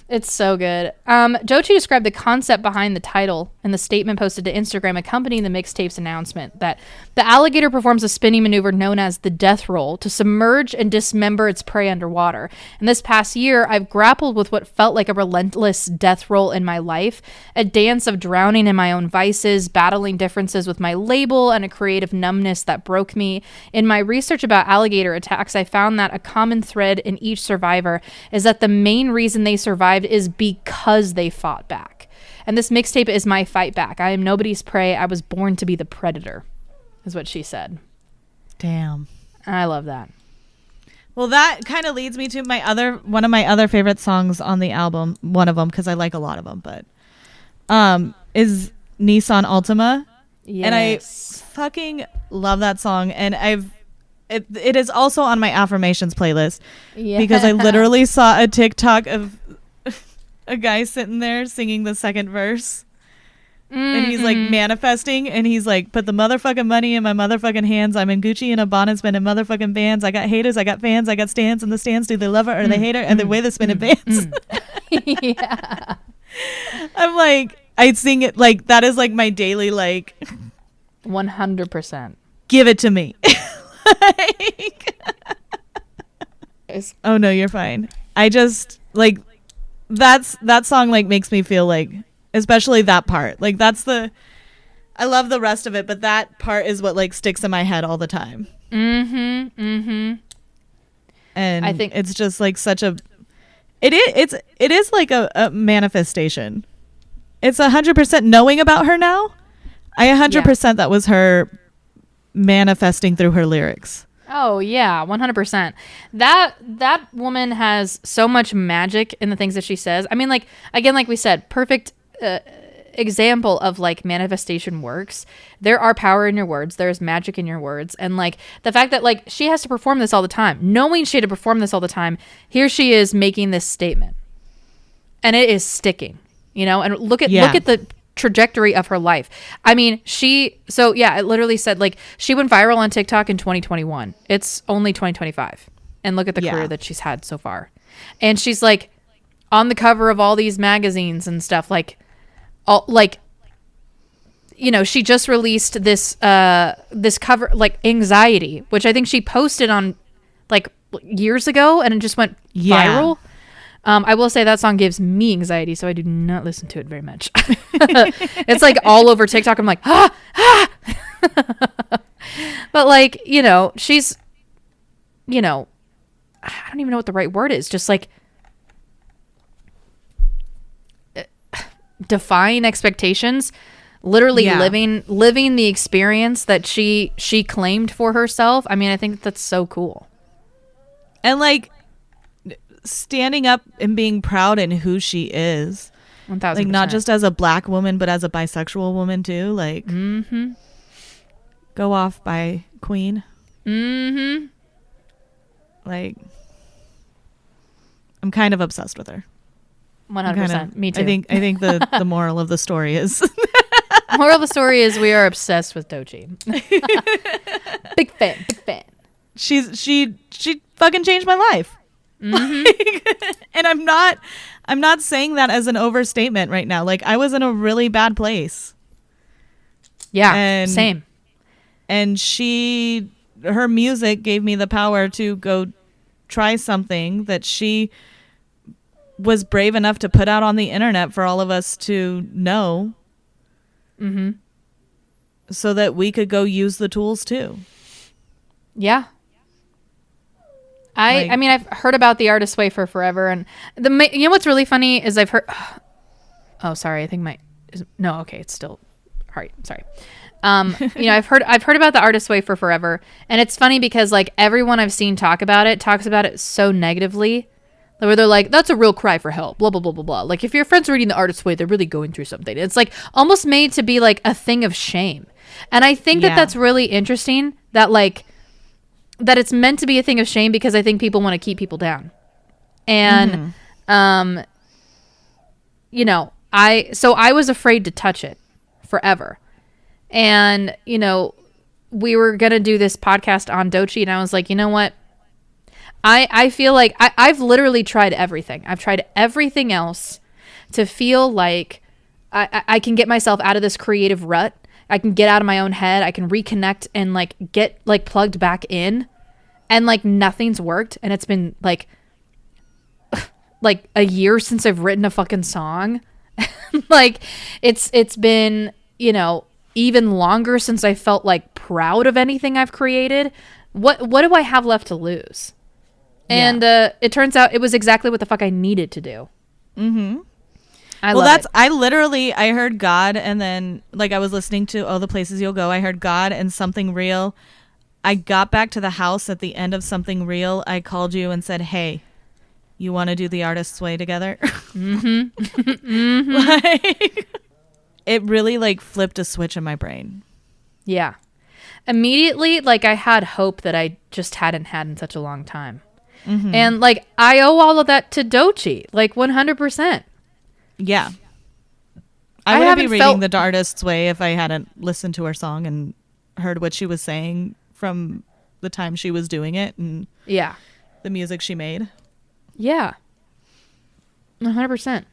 It's so good. Doechii described the concept behind the title in the statement posted to Instagram accompanying the mixtape's announcement that the alligator performs a spinning maneuver known as the death roll to submerge and dismember its prey underwater. And this past year, I've grappled with what felt like a relentless death roll in my life, a dance of drowning in my own vices, battling differences with my label, and a creative numbness that broke me. In my research about alligator attacks, I found that a common thread in each survivor is that the main reason they survived is because they fought back. And this mixtape is my fight back. I am nobody's prey. I was born to be the predator, is what she said. Damn. I love that. Well, that kind of leads me to one of my other favorite songs on the album. One of them, because I like a lot of them, but is Nissan Altima. Yes. And I fucking love that song. And it is also on my affirmations playlist because I literally saw a TikTok of a guy sitting there singing the second verse. And he's like manifesting, and he's like, put the motherfucking money in my motherfucking hands. I'm in Gucci and a bonnet spinning motherfucking bands. I got haters, I got fans, I got stands, and the stands, do they love her or they hate her? And the way they spin in bands. Yeah. I'm like, I sing it like that is like my daily like 100%. Give it to me. Like, oh no, you're fine. I just like that song like makes me feel like, especially that part, like I love the rest of it, but that part is what like sticks in my head all the time. And I think it's just like it is like a manifestation. It's 100% knowing about her now. I 100% that was her manifesting through her lyrics. Oh yeah, 100%. That woman has so much magic in the things that she says. I mean, like, again, like we said, perfect example of like manifestation works. There are power in your words. There's magic in your words. And like the fact that like she has to perform this all the time, knowing she had to perform this all the time, here she is making this statement. And it is sticking, and look at the trajectory of her life. I mean, it literally said like she went viral on TikTok in 2021. It's only 2025. And look at the career that she's had so far. And she's like on the cover of all these magazines and stuff, like she just released this cover, like Anxiety, which I think she posted on like years ago and it just went viral. I will say that song gives me anxiety, so I do not listen to it very much. It's like all over TikTok. I'm like, but like, you know, she's, you know, I don't even know what the right word is. Just like defying expectations, literally living the experience that she claimed for herself. I mean, I think that's so cool. And like standing up and being proud in who she is. 1000%. Like not just as a black woman, but as a bisexual woman too. Like go off by queen. Like I'm kind of obsessed with her. 100%. Me too. I think the moral of the story is moral of the story is we are obsessed with Doechii. Big fan. She fucking changed my life. And I'm not saying that as an overstatement right now. Like I was in a really bad place. Yeah, same. And her music gave me the power to go try something that she was brave enough to put out on the internet for all of us to know. So that we could go use the tools too. Yeah. I mean, I've heard about the Artist's Way for forever, and you know what's really funny is I've heard. Oh, sorry. I think it's still. All right, sorry. You know, I've heard about the Artist's Way for forever, and it's funny because like everyone I've seen talks about it so negatively, where they're like, "That's a real cry for help." Blah blah blah blah blah. Like if your friends reading the Artist's Way, they're really going through something. It's like almost made to be like a thing of shame, and I think that that's really interesting. That it's meant to be a thing of shame because I think people want to keep people down. And, you know, I was afraid to touch it forever. And, you know, we were going to do this podcast on Doechii and I was like, you know what? I feel like I've literally tried everything. I've tried everything else to feel like I can get myself out of this creative rut. I can get out of my own head. I can reconnect and like get like plugged back in, and like nothing's worked. And it's been like a year since I've written a fucking song. Like it's been, you know, even longer since I felt like proud of anything I've created. What do I have left to lose? And it turns out it was exactly what the fuck I needed to do. I heard God, and then like I was listening to All the Places You'll Go. I heard God and Something Real. I got back to the house at the end of Something Real. I called you and said, "Hey, you want to do the Artist's Way together?" Like, it really like flipped a switch in my brain. Yeah. Immediately, like I had hope that I just hadn't had in such a long time. And like I owe all of that to Doechii, like 100%. Yeah. I wouldn't be reading The Artist's Way if I hadn't listened to her song and heard what she was saying from the time she was doing it and the music she made. Yeah. 100%.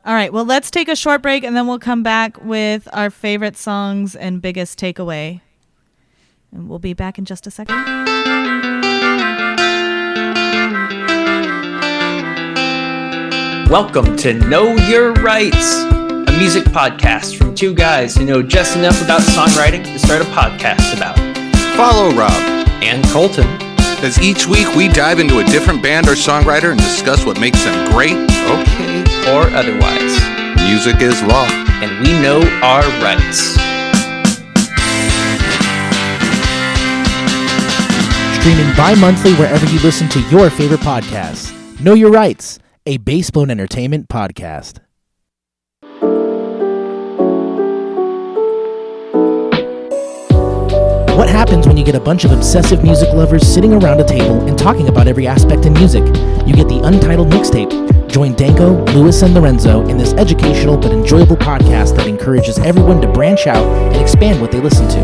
All right. Well, let's take a short break and then we'll come back with our favorite songs and biggest takeaway. And we'll be back in just a second. Welcome to Know Your Rights, a music podcast from two guys who know just enough about songwriting to start a podcast about it. Follow Rob and Colton as each week we dive into a different band or songwriter and discuss what makes them great, okay, or otherwise. Music is law, and we know our rights. Streaming bi-monthly wherever you listen to your favorite podcasts. Know Your Rights, a Bassbone Entertainment podcast. What happens when you get a bunch of obsessive music lovers sitting around a table and talking about every aspect in music? You get the Untitled Mixtape. Join Danko, Lewis, and Lorenzo in this educational but enjoyable podcast that encourages everyone to branch out and expand what they listen to.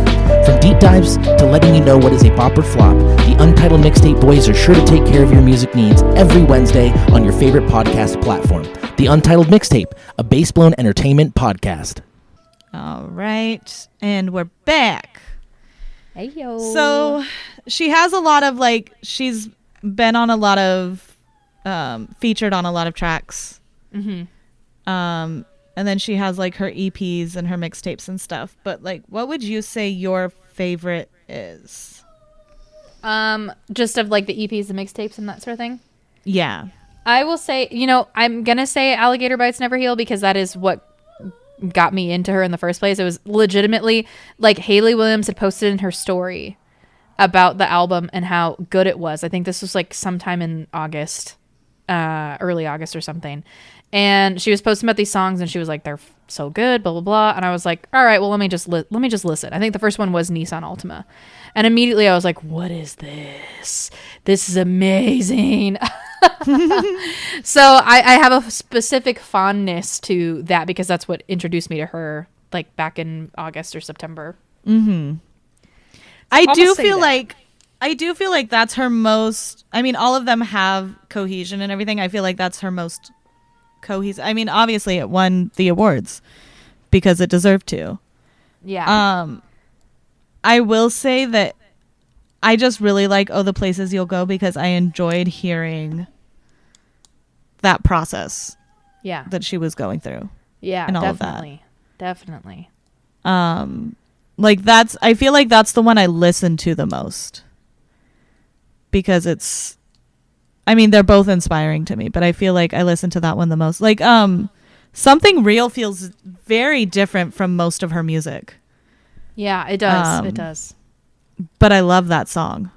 From deep dives to letting you know what is a bop or flop, the Untitled Mixtape boys are sure to take care of your music needs every Wednesday on your favorite podcast platform. The Untitled Mixtape, a Bassbone Entertainment podcast. All right, and we're back. Hey, yo. So she has a lot of, like, she's been on a lot of featured on a lot of tracks. And then she has like her EPs and her mixtapes and stuff. But like, what would you say your favorite is? Just of like the EPs, the mixtapes, and that sort of thing. Yeah. I will say, I'm going to say Alligator Bites Never Heal because that is what got me into her in the first place. It was legitimately like Hayley Williams had posted in her story about the album and how good it was. I think this was like sometime in August, early August or something. And she was posting about these songs and she was like, they're so good, blah, blah, blah. And I was like, all right, well, let me just listen. I think the first one was Nissan Altima. And immediately I was like, what is this? This is amazing. So I have a specific fondness to that because that's what introduced me to her like back in August or September. I do feel like that's her most, I mean, all of them have cohesion and everything. I feel like that's her most cohesive. I mean, obviously it won the awards because it deserved to. Yeah. I will say that I just really like Oh, the Places You'll Go because I enjoyed hearing that process Yeah. that she was going through. Yeah, and all definitely. of that. Definitely. Like I feel like that's the one I listen to the most because it's, I mean, they're both inspiring to me, but I feel like I listen to that one the most. Like, Something Real feels very different from most of her music. Yeah, it does. It does. But I love that song.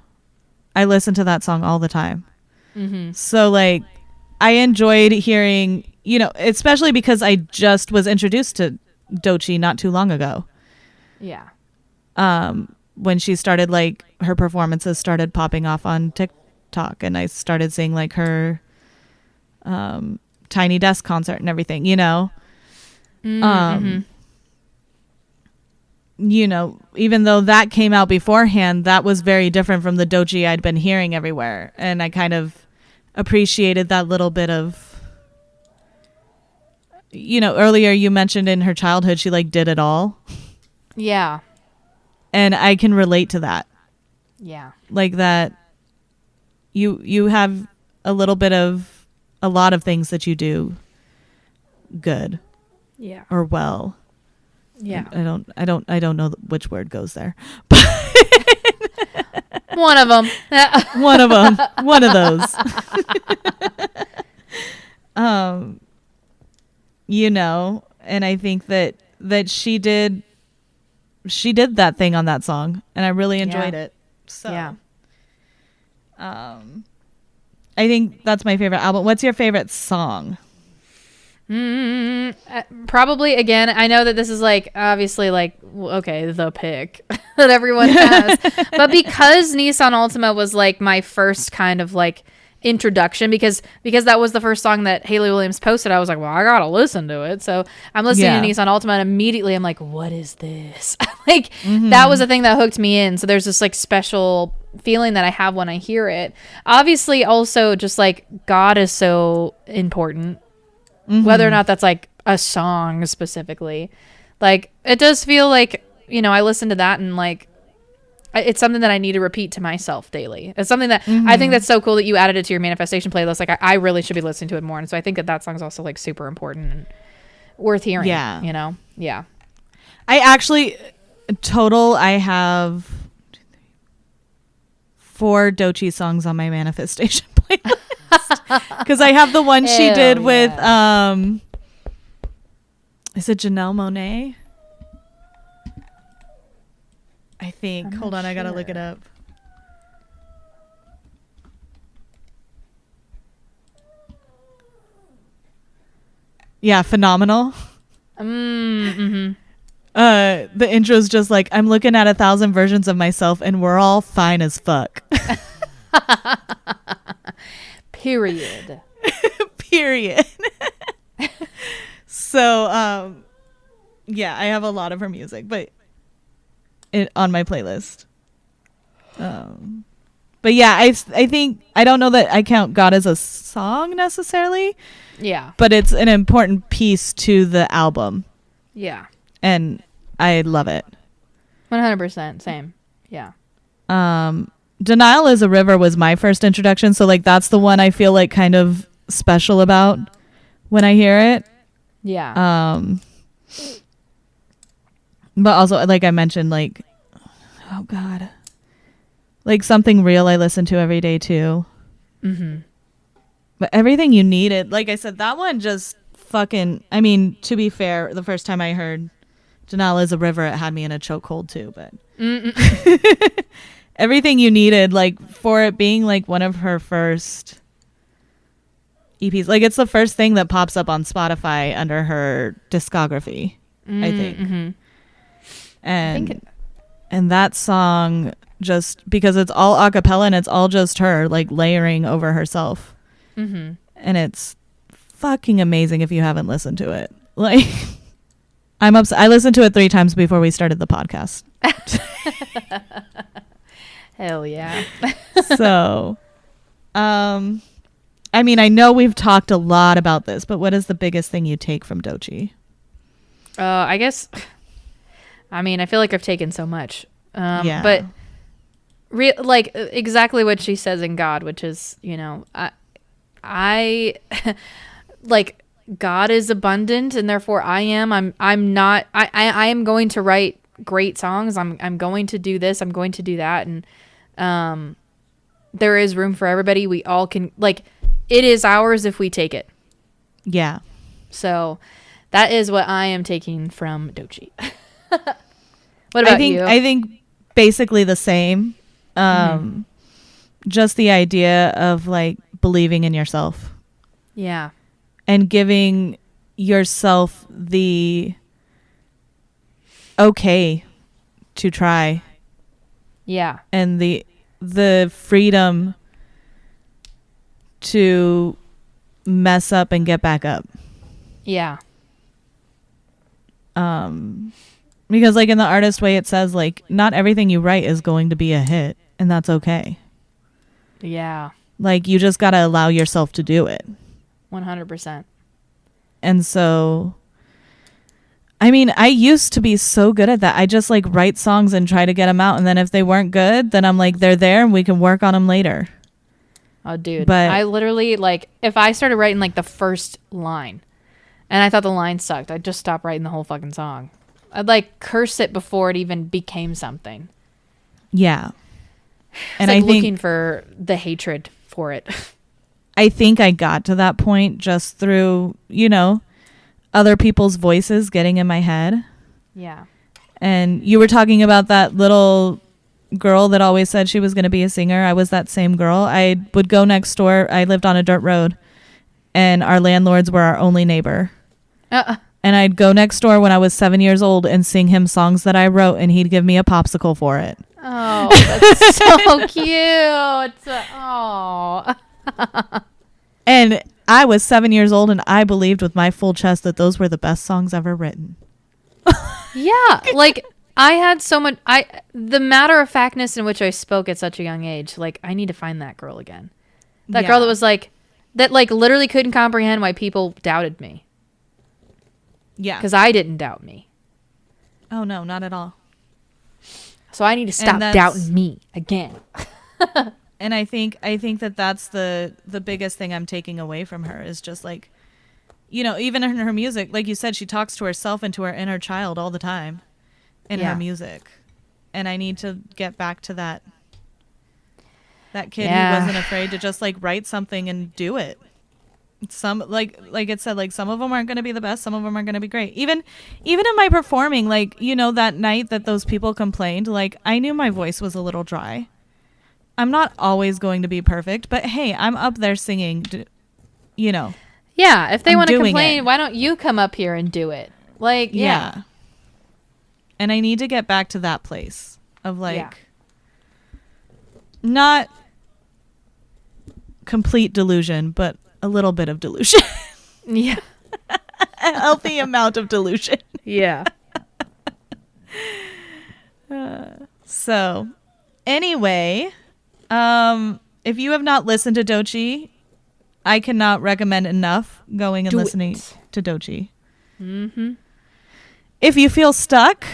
I listen to that song all the time. So like, I enjoyed hearing, especially because I just was introduced to Doechii not too long ago. Yeah. When she started, like, her performances started popping off on TikTok, and I started seeing like her Tiny Desk concert and everything, even though that came out beforehand, that was very different from the Doechii I'd been hearing everywhere, and I kind of appreciated that little bit of, earlier you mentioned in her childhood she like did it all. Yeah. And I can relate to that. Yeah. Like that you have a little bit of a lot of things that you do good. Yeah. Or well. Yeah. I don't know which word goes there. One of them. One of them. One of those. And I think that she did that thing on that song, and I really enjoyed it. So yeah. I think that's my favorite album. What's your favorite song? Probably, again, I know that this is like obviously like okay, the pick that everyone has, but because Nissan Altima was like my first kind of like introduction, because that was the first song that Hayley Williams posted, I was like, well, I gotta listen to it. So I'm listening to Nissan Altima, and immediately I'm like, what is this? Like that was the thing that hooked me in. So there's this like special feeling that I have when I hear it. Obviously, also just like God is so important. Whether or not that's like a song specifically, like it does feel like, I listen to that and like it's something that I need to repeat to myself daily. It's something that I think that's so cool that you added it to your manifestation playlist. Like I really should be listening to it more. And so I think that song's also like super important and worth hearing. Yeah. Yeah. I actually total, I have 4 Doechii songs on my manifestation playlist. Because I have the one she did with is it Janelle Monáe? I think. Hold on, I gotta look it up. Yeah, Phenomenal. The intro's just like, I'm looking at 1,000 versions of myself and we're all fine as fuck. Period. Period. So, yeah, I have a lot of her music, but on my playlist. But yeah, I think, I don't know that I count God as a song necessarily. Yeah. But it's an important piece to the album. Yeah. And I love it. 100%. Same. Yeah. Denial is a River was my first introduction, so like that's the one I feel like kind of special about when I hear it. Yeah. But also, like I mentioned, like, oh God, like Something Real I listen to every day too. Mm-hmm. But Everything You Needed, like I said, that one just fucking, I mean, to be fair, the first time I heard Denial is a River, it had me in a chokehold too, but Everything You Needed, like for it being like one of her first EPs, like it's the first thing that pops up on Spotify under her discography, I think. Mm-hmm. And that song, just because it's all a cappella and it's all just her like layering over herself. Mm-hmm. And it's fucking amazing if you haven't listened to it. Like, I'm upset. I listened to it 3 times before we started the podcast. Hell yeah. So, I mean, I know we've talked a lot about this, but what is the biggest thing you take from Doechii? I guess, I mean, I feel like I've taken so much. Yeah. But like exactly what she says in God, which is, you know, I like God is abundant and therefore I am. I'm not. I am going to write great songs. I'm going to do this. I'm going to do that. And there is room for everybody. We all can, like, it is ours if we take it. Yeah. So that is what I am taking from Doechii. What about you? I think basically the same. Just the idea of like believing in yourself. Yeah. And giving yourself the okay to try. Yeah. And the freedom to mess up and get back up. Yeah. Because like in The Artist Way, it says like not everything you write is going to be a hit, and that's okay. Yeah. Like you just got to allow yourself to do it. 100%. And so, I mean, I used to be so good at that. I just like write songs and try to get them out. And then if they weren't good, then I'm like, they're there and we can work on them later. Oh, dude. But I literally, like, if I started writing like the first line and I thought the line sucked, I'd just stop writing the whole fucking song. I'd like curse it before it even became something. Yeah. And I think looking for the hatred for it. I think I got to that point just through, you know, other people's voices getting in my head. Yeah. And you were talking about that little girl that always said she was going to be a singer. I was that same girl. I would go next door. I lived on a dirt road and our landlords were our only neighbor. And I'd go next door when I was 7 years old and sing him songs that I wrote and he'd give me a popsicle for it. Oh, that's so cute. Oh. And I was 7 years old and I believed with my full chest that those were the best songs ever written. Yeah. Like I had so much, the matter of factness in which I spoke at such a young age, like I need to find that girl again. That girl that was like, that like literally couldn't comprehend why people doubted me. Yeah. Because I didn't doubt me. Oh no, not at all. So I need to stop doubting me again. And I think that that's the biggest thing I'm taking away from her is just like, you know, even in her music, like you said, she talks to herself and to her inner child all the time in her music. And I need to get back to that kid who wasn't afraid to just like write something and do it. Some like it said, like some of them aren't going to be the best, some of them are going to be great. Even in my performing, like, you know, that night that those people complained, like I knew my voice was a little dry. I'm not always going to be perfect, but hey, I'm up there singing, you know. Yeah, if they want to complain, it. why don't you come up here and do it? Like, yeah. And I need to get back to that place of like not complete delusion, but a little bit of delusion. Yeah. A healthy amount of delusion. Yeah. So, anyway, if you have not listened to Doechii, I cannot recommend enough going and listening to Doechii. Mm-hmm. If you feel stuck,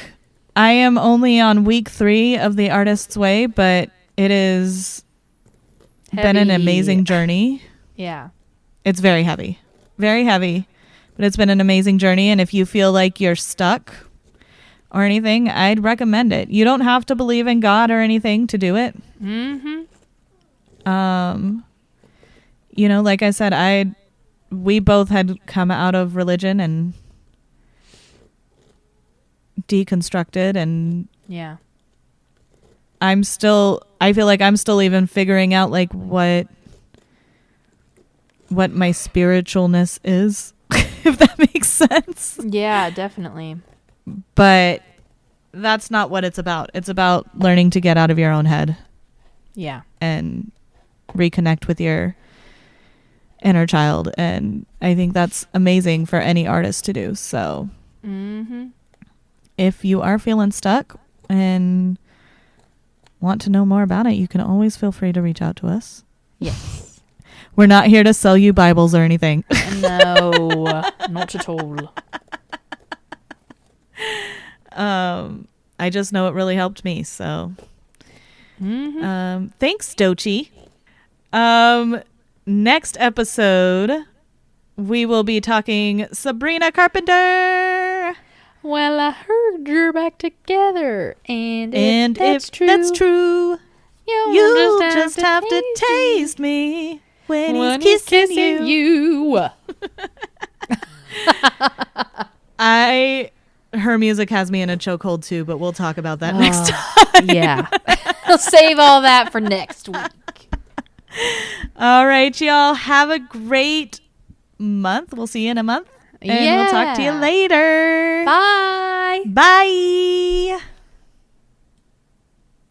I am only on week 3 of The Artist's Way, but It has been an Heavy. amazing journey. Yeah. It's very heavy. Very heavy. But it's been an amazing journey. And if you feel like you're stuck or anything, I'd recommend it. You don't have to believe in God or anything to do it. Mm-hmm. You know, like I said, we both had come out of religion and deconstructed, and Yeah. I feel like I'm still even figuring out like what my spiritualness is, if that makes sense. Yeah, definitely. But that's not what it's about. It's about learning to get out of your own head Yeah. and reconnect with your inner child. And I think that's amazing for any artist to do. So Mm-hmm. if you are feeling stuck and want to know more about it, you can always feel free to reach out to us. Yes. We're not here to sell you Bibles or anything. No, not at all. I just know it really helped me. So Mm-hmm. thanks, Doechii. Next episode, we will be talking Sabrina Carpenter. Well, I heard you're back together, and And if that's true, you just have to taste me when he's he's kissing you. Her music has me in a chokehold too, but we'll talk about that next time. Yeah. We'll save all that for next week. All right, y'all. Have a great month. We'll see you in a month. And we'll talk to you Yeah. later. Bye. Bye.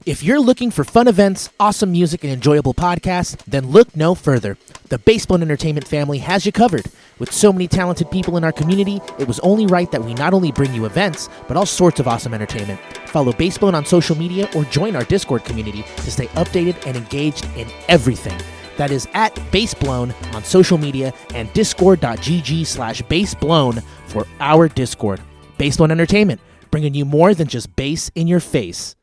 If you're looking for fun events, awesome music, and enjoyable podcasts, then look no further. The Basebone Entertainment family has you covered. With so many talented people in our community, it was only right that we not only bring you events, but all sorts of awesome entertainment. Follow Basebone on social media or join our Discord community to stay updated and engaged in everything. That is at Baseblown on social media and discord.gg/Baseblown for our Discord. Basebone Entertainment, bringing you more than just bass in your face.